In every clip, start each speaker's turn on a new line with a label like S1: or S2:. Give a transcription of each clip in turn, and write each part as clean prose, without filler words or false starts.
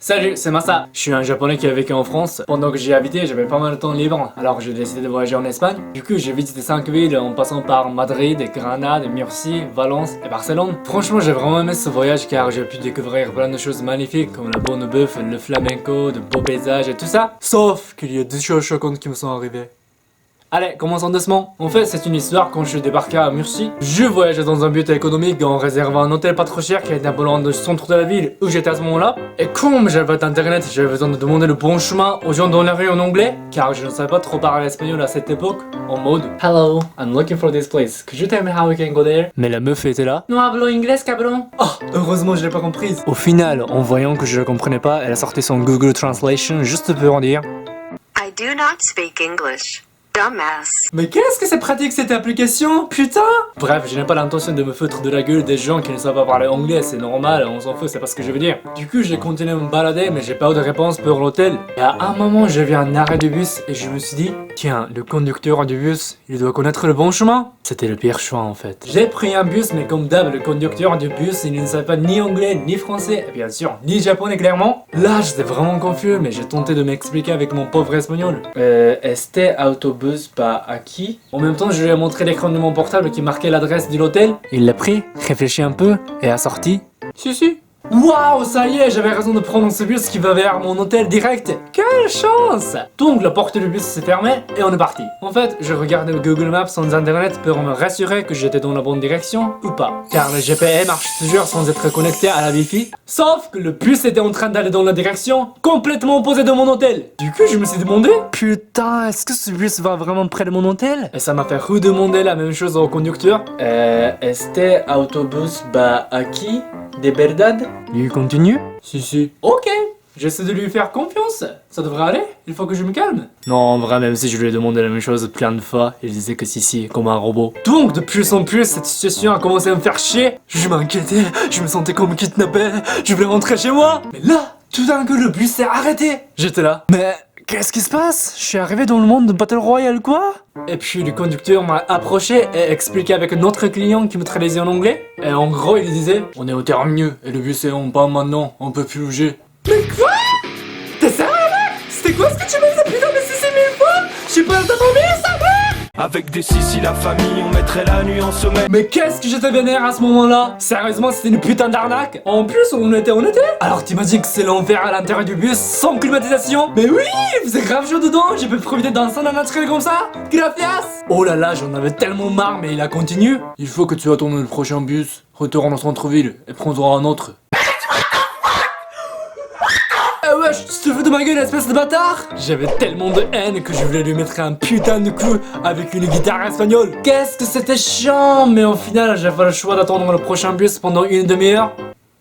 S1: Salut, c'est Massa. Je suis un japonais qui a vécu en France. Pendant que j'y habité, j'avais pas mal de temps libre, alors j'ai décidé de voyager en Espagne. Du coup, j'ai visité 5 villes en passant par Madrid, Grenade, Murcie, Valence et Barcelone. Franchement, j'ai vraiment aimé ce voyage car j'ai pu découvrir plein de choses magnifiques comme la bonne bouffe, le flamenco, de beaux paysages et tout ça. Sauf qu'il y a des choses choquantes qui me sont arrivées. Allez, commençons doucement. En fait, c'est une histoire quand je suis débarqué à Murcie. Je voyageais dans un but économique en réservant un hôtel pas trop cher qui était un peu loin du centre de la ville où j'étais à ce moment-là. Et comme j'avais pas d'internet, j'avais besoin de demander le bon chemin aux gens dans la rue en anglais, car je ne savais pas trop parler espagnol à cette époque, en mode Hello, I'm looking for this place. Could you tell me how we can go there? Mais la meuf était là. No hablo inglés, cabrón. Oh, heureusement je l'ai pas comprise. Au final, en voyant que je la comprenais pas, elle a sorti son Google Translation juste pour dire
S2: I do not speak English. Dumbass.
S1: Mais qu'est-ce que c'est pratique cette application, putain! Bref, je n'ai pas l'intention de me foutre de la gueule des gens qui ne savent pas parler anglais, c'est normal, on s'en fout, c'est pas ce que je veux dire. Du coup, j'ai continué à me balader, mais j'ai pas eu de réponse pour l'hôtel. Et à un moment, j'ai vu un arrêt de bus et je me suis dit, tiens, le conducteur du bus, il doit connaître le bon chemin. C'était le pire choix en fait. J'ai pris un bus, mais comme d'hab, le conducteur du bus, il ne savait pas ni anglais, ni français, et bien sûr, ni japonais clairement. Là, j'étais vraiment confus, mais j'ai tenté de m'expliquer avec mon pauvre espagnol. Este autobus pas acquis. En même temps, je lui ai montré l'écran de mon portable qui marquait l'adresse de l'hôtel. Il l'a pris, réfléchi un peu et a sorti. Si. Waouh, ça y est, j'avais raison de prendre ce bus qui va vers mon hôtel direct. Quelle chance! Donc la porte du bus s'est fermée et on est parti. En fait, je regardais Google Maps sans internet pour me rassurer que j'étais dans la bonne direction ou pas. Car le GPS marche toujours sans être connecté à la Wi-Fi. Sauf que le bus était en train d'aller dans la direction complètement opposée de mon hôtel. Du coup, je me suis demandé, putain, est-ce que ce bus va vraiment près de mon hôtel? Et ça m'a fait redemander la même chose au conducteur. Este autobus va aquí? De verdad? Il continue? Si. Ok, j'essaie de lui faire confiance. Ça devrait aller, il faut que je me calme. Non, en vrai, même si je lui ai demandé la même chose plein de fois, il disait que si, comme un robot. Donc, de plus en plus, cette situation a commencé à me faire chier. Je m'inquiétais, je me sentais comme kidnappé, je voulais rentrer chez moi. Mais là, tout d'un coup, le bus s'est arrêté. J'étais là. Mais qu'est-ce qui se passe? Je suis arrivé dans le monde de Battle Royale, quoi? Et puis le conducteur m'a approché et expliqué avec notre client qui me traduisait en anglais. Et en gros, il disait, on est au terminus et le bus est en bas maintenant, on peut plus bouger. Mais quoi? T'es sérieux, mec? C'était quoi ce que tu m'as dit putain de 6 000 fois? J'ai pas entendu ça, mec!
S3: Avec des six, la famille, on mettrait la nuit en sommeil.
S1: Mais qu'est-ce que j'étais vénère à ce moment-là? Sérieusement, c'était une putain d'arnaque. En plus, on était en été. Alors t'imagines que c'est l'enfer à l'intérieur du bus sans climatisation? Mais oui, il faisait grave chaud dedans. J'ai pu profiter d'un sauna naturel comme ça. Gracias. Oh là là, j'en avais tellement marre, mais il a continué. Il faut que tu attendes le prochain bus. Retourne au centre-ville et prends-en un autre. Wesh, tu te fous de ma gueule, espèce de bâtard! J'avais tellement de haine que je voulais lui mettre un putain de coup avec une guitare espagnole. Qu'est-ce que c'était chiant! Mais au final, j'ai fait le choix d'attendre le prochain bus pendant une demi-heure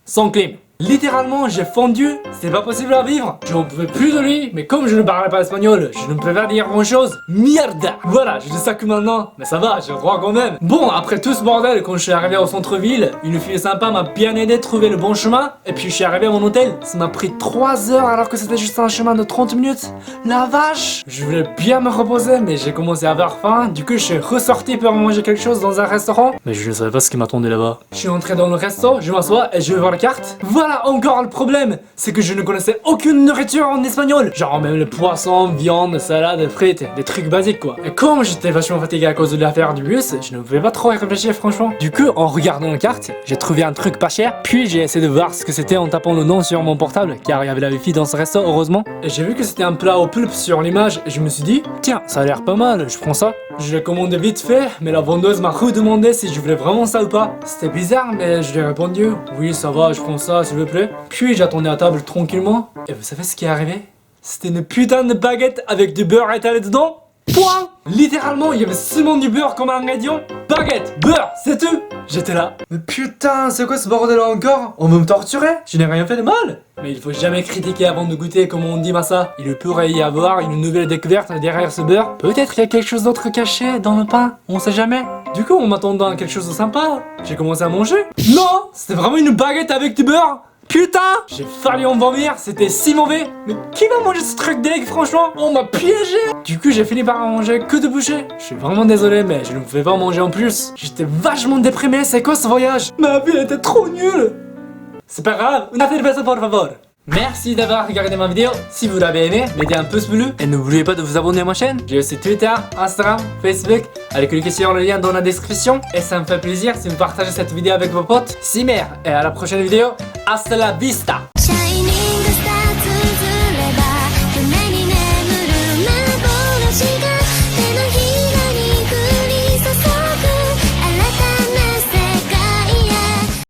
S1: sans clim. Littéralement, j'ai fondu, c'est pas possible à vivre. J'en pouvais plus de lui, mais comme je ne parlais pas espagnol, je ne pouvais pas dire grand chose. Mierda! Voilà, je dis ça que maintenant, mais ça va, j'ai le droit quand même. Bon, après tout ce bordel, quand je suis arrivé au centre-ville, une fille sympa m'a bien aidé à trouver le bon chemin, et puis je suis arrivé à mon hôtel. Ça m'a pris 3 heures alors que c'était juste un chemin de 30 minutes. La vache! Je voulais bien me reposer, mais j'ai commencé à avoir faim, du coup je suis ressorti pour manger quelque chose dans un restaurant. Mais je ne savais pas ce qui m'attendait là-bas. Je suis entré dans le resto, je m'assois et je vais voir la carte. Voilà encore le problème, c'est que je ne connaissais aucune nourriture en espagnol. Genre même le poisson, viande, salade, frites, des trucs basiques quoi. Et comme j'étais vachement fatigué à cause de l'affaire du bus, je ne pouvais pas trop y réfléchir franchement. Du coup, en regardant la carte, j'ai trouvé un truc pas cher, puis j'ai essayé de voir ce que c'était en tapant le nom sur mon portable, car il y avait la wifi dans ce resto heureusement. Et j'ai vu que c'était un plat au pulpe sur l'image, et je me suis dit, tiens, ça a l'air pas mal, je prends ça. Je l'ai commandé vite fait, mais la vendeuse m'a redemandé si je voulais vraiment ça ou pas. C'était bizarre, mais je lui ai répondu, oui ça va, je prends ça s'il vous plaît. Puis j'attendais à table tranquillement, et vous savez ce qui est arrivé? C'était une putain de baguette avec du beurre étalé dedans. Point! Littéralement, il y avait seulement du beurre comme ingrédient. Baguette, beurre, c'est tout! J'étais là. Mais putain, c'est quoi ce bordel encore? On veut me torturer? Je n'ai rien fait de mal! Mais il faut jamais critiquer avant de goûter, comme on dit Massa. Il pourrait y avoir une nouvelle découverte derrière ce beurre. Peut-être qu'il y a quelque chose d'autre caché dans le pain, on sait jamais. Du coup, en m'attendant à quelque chose de sympa, j'ai commencé à manger. Non! C'était vraiment une baguette avec du beurre! Putain! J'ai failli en vomir, c'était si mauvais! Mais qui va manger ce truc d'aigle, franchement? On m'a piégé! Du coup, j'ai fini par en manger que de bouchées. Je suis vraiment désolé, mais je ne pouvais pas en manger en plus. J'étais vachement déprimé, c'est quoi ce voyage? Ma vie était trop nulle! C'est pas grave, una cerveza por favor! Merci d'avoir regardé ma vidéo. Si vous l'avez aimé, mettez un pouce bleu et n'oubliez pas de vous abonner à ma chaîne. J'ai aussi Twitter, Instagram, Facebook. Allez cliquer sur le lien dans la description. Et ça me fait plaisir si vous partagez cette vidéo avec vos potes. Cimer et à la prochaine vidéo. Hasta la vista.